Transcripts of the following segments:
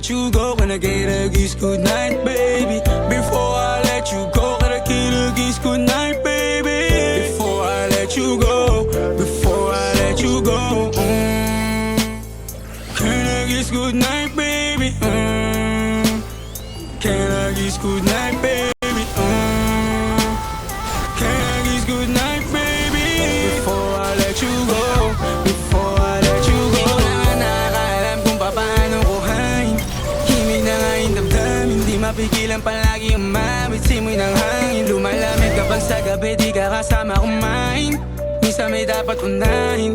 let you go, can I get a kiss goodnight, baby? Before I let you go, can I get a kiss goodnight, baby? Before I let you go, before I let you go, can I kiss goodnight, baby? Can I kiss goodnight, baby? Can I kiss goodnight, baby? Before I let you go, before I let you go. Hindi ko na nakakaalam kung paano kuhain. Himig na nga yung damdamin, hindi mapigilan palagi ang mabit. Simoy ng hangin, lumalamig kapag sa gabi di ka kasama kumain. Minsan may dapat unahin,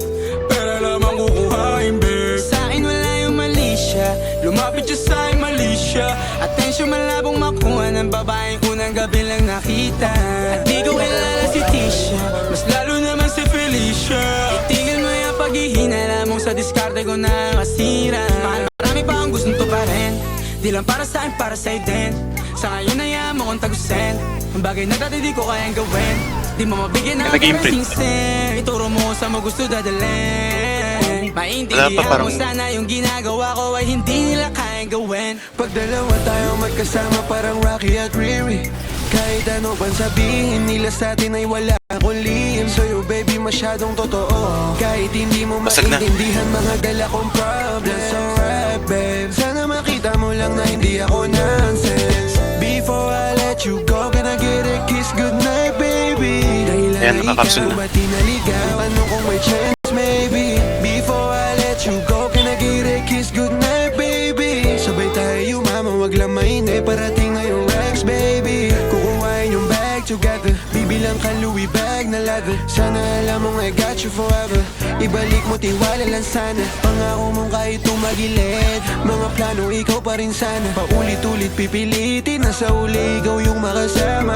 pero lamang kukuhain, babe. Sa'kin wala yung mali siya, lumapit siya sa'kin mali siya. Atensyon malabong makuha ng babaeng unang gabi lang nakita. At di ko kilala si Tisha, mas lalo naman si Felicia. Itigil mo yung paghihinala mong sa diskarte ko na kasira. Mahal, marami pa ang gustong to pa rin, di lang para sa'kin, para sa'yo din. Sa ngayon ayaw mo kong tagusin ang bagay na dati di ko kayang gawin. Di mo mabigyan ng karasingsin, ituro mo sa mo gusto dadalhin. Maintindihan mo sana yung ginagawa ko ay hindi nila kayang gawin. Pag dalawa tayo magkasama parang Rocky at Riri, kahit ano pang sabihin nila sa atin ay wala akong lihim. Sa'yo baby masyadong totoo, kahit hindi mo maintindihan mga dala kong problems. Alright babe, sana makita mo lang na hindi ako nonsense. Before I let you go, can I get a kiss goodnight baby? Dahilan na ikaw ba't tinaligaw? Ano kung may chance maybe? Before I let you go, can I get a kiss goodnight baby? Sabay tayo mama, wag lang mainip, parating na yung Rex baby. Kukuhain yung bag together, bibilang ka Louis bag na leather. Sana alam mong I got you forever, ibalik mo tiwala lang sana. Pangako mong kahit tumagilid, mga plano ikaw pa rin sana. Paulit-ulit pipilitin na sa uli ikaw yung makasama.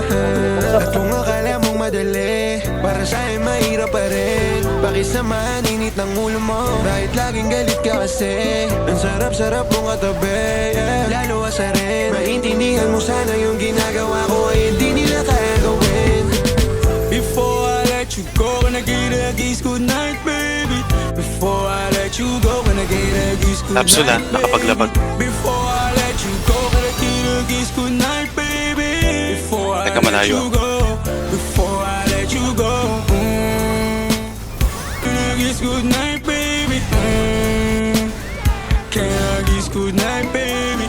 At kung akala mong madali, para sa'yo mahirap pa rin. Pakisamahan init ng ulo mo, kahit laging galit ka kasi. Ang sarap-sarap mong katabi, yeah. Lalo asa rin, maintindihan mo sana yung ginagawa ko ay hindi nila kaya gawin. Before I let you go, can I get a kiss goodnight, baby? Before I let you go, can I get a kiss goodnight, baby? Nakapaglabag. Before I let you go, can I get a kiss goodnight, baby? Before I let you go, before I let you go, can I kiss goodnight, baby? Can I kiss goodnight, baby?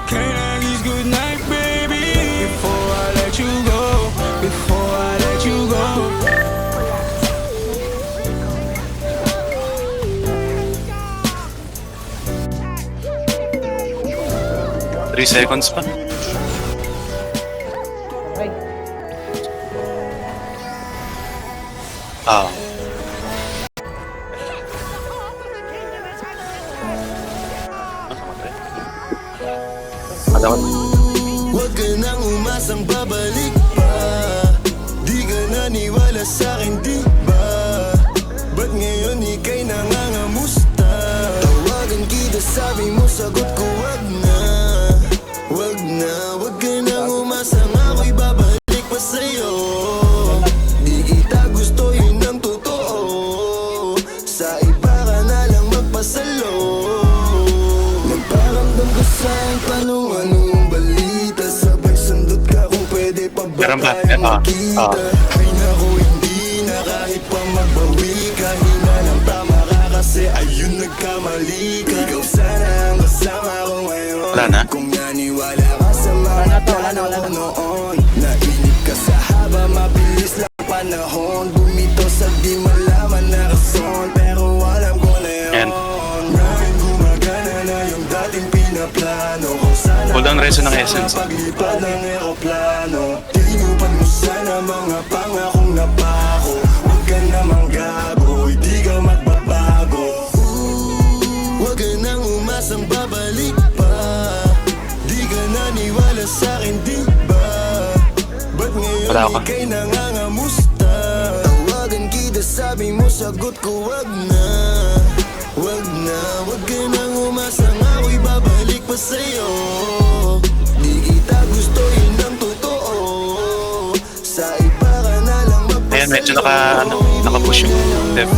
Can I kiss goodnight, baby? Before I let you go, before I let you go. 3 seconds pa. Ah. Huwag ka nang umasang babalik pa, di ka naniwala sa'kin di ba? Ba't ngayon ika'y nangangamusta? Tawagan kita sabi mo sagot ko wag na. Wag na, wag ka nang umasang ako'y babalik pa sa'yo. Di kita gusto yun ang totoo, sa iba ka na lang magpasalo. Nagparamdam ka sa'kin tanong anong balita, sabay sundot ka kung pwede pa ba tayo magkita. Ay naku hindi na kahit pa magbawi ka, hina ng tama ka kasi ayun nagkamali ka. Ikaw sana ang kasama ko ngayon. Wala na? Kung naniwala ka sa mga plano ko noon, nainip ka sa haba, mabilis lang panahon. Bumito sa di malaman na rason, pero alam ko na yun. Maraming gumagana na yung dating pinaplano ko. Sana Hold ang reso ng essence. paglipad ng aeroplano, tinupad mo sana mga pangakong napako. Huwag ka namang gago, hindi ka magbabago. Huwag ka nang umasang babalik pa, di ka naniwala sa'kin di ba? Ba't ngayon ika'y nangangamusta? Tawagan kita sabi mo sagot ko wag na. Wag na, wag ka nang umasang ako'y babalik pa sa'yo. Di kita gusto yun ang totoo, sa iba ka na lang magpasalo. Ayan, medyo naka-push yung left.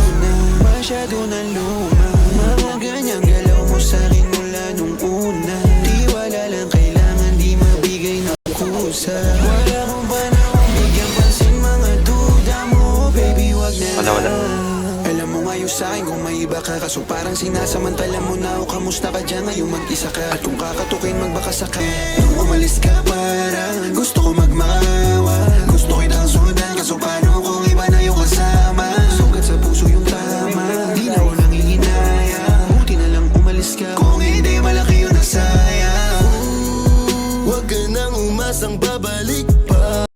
Masyado na luma, mga ganyang galaw mo sa'kin mula nung una. Tiwala lang kailangan, di mabigay ng kusa. Wala kong panahon, bigyan pansin mga duda mo. Baby, wag na Wala. Alam mo ngayon sa'kin kung may iba ka, kaso parang sinasamantala mo na o kamusta ka dyan ngayon mag-isa ka. At kung kakatukin magbaka sa ka. Nung umalis ka parang gusto ko magmawa.